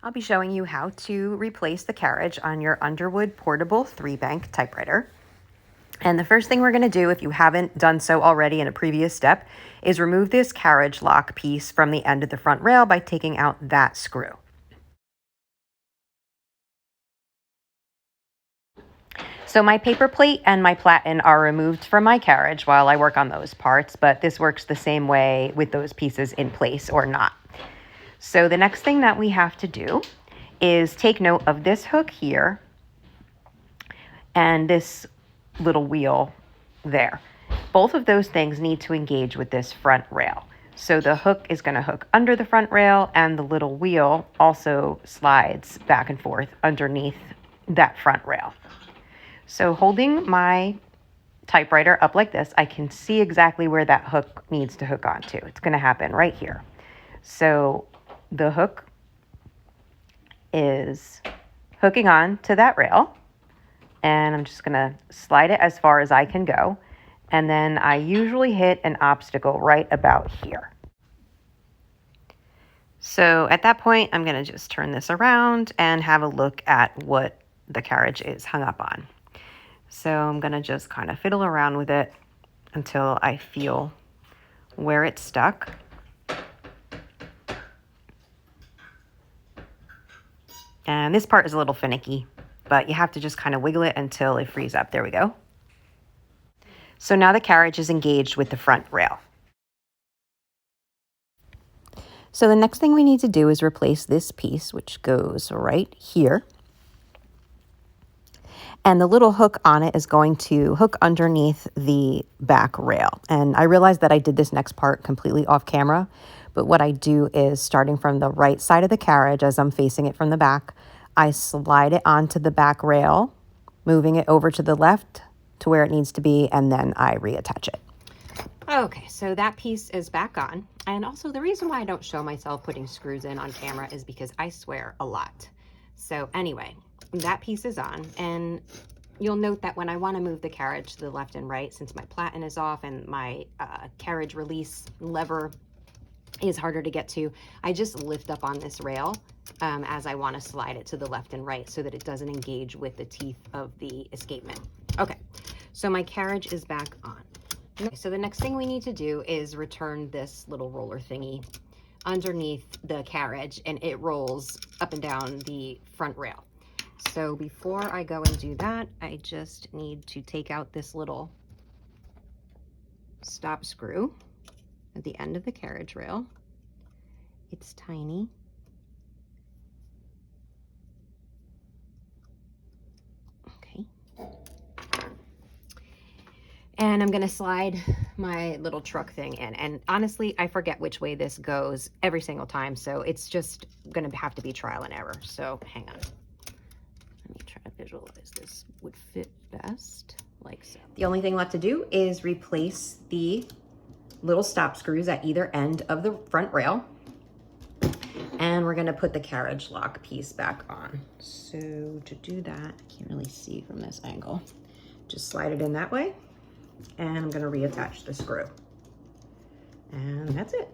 I'll be showing you how to replace the carriage on your Underwood portable 3-bank typewriter. And the first thing we're going to do, if you haven't done so already in a previous step, is remove this carriage lock piece from the end of the front rail by taking out that screw. So my paper plate and my platen are removed from my carriage while I work on those parts, but this works the same way with those pieces in place or not. So the next thing that we have to do is take note of this hook here and this little wheel there. Both of those things need to engage with this front rail. So the hook is going to hook under the front rail, and the little wheel also slides back and forth underneath that front rail. So holding my typewriter up like this, I can see exactly where that hook needs to hook onto. It's going to happen right here. So the hook is hooking on to that rail, and I'm just going to slide it as far as I can go. And then I usually hit an obstacle right about here. So at that point, I'm going to just turn this around and have a look at what the carriage is hung up on. So I'm going to just kind of fiddle around with it until I feel where it's stuck. And this part is a little finicky, but you have to just kind of wiggle it until it frees up. There we go. So now the carriage is engaged with the front rail. So the next thing we need to do is replace this piece, which goes right here. And the little hook on it is going to hook underneath the back rail. And I realized that I did this next part completely off camera, but what I do is, starting from the right side of the carriage as I'm facing it from the back, I slide it onto the back rail, moving it over to the left to where it needs to be, and then I reattach it. Okay, so that piece is back on. And also, the reason why I don't show myself putting screws in on camera is because I swear a lot. So anyway, that piece is on, and you'll note that when I want to move the carriage to the left and right, since my platen is off and my carriage release lever is harder to get to, I just lift up on this rail as I want to slide it to the left and right so that it doesn't engage with the teeth of the escapement. Okay, so my carriage is back on. Okay, so the next thing we need to do is return this little roller thingy underneath the carriage, and it rolls up and down the front rail. So before I go and do that, I just need to take out this little stop screw at the end of the carriage rail. It's tiny. Okay. And I'm gonna slide my little truck thing in. And honestly, I forget which way this goes every single time, so it's just gonna have to be trial and error. So hang on. Let me try to visualize this would fit best, like so. The only thing left to do is replace the little stop screws at either end of the front rail. And we're gonna put the carriage lock piece back on. So to do that, I can't really see from this angle. Just slide it in that way. And I'm gonna reattach the screw. And that's it.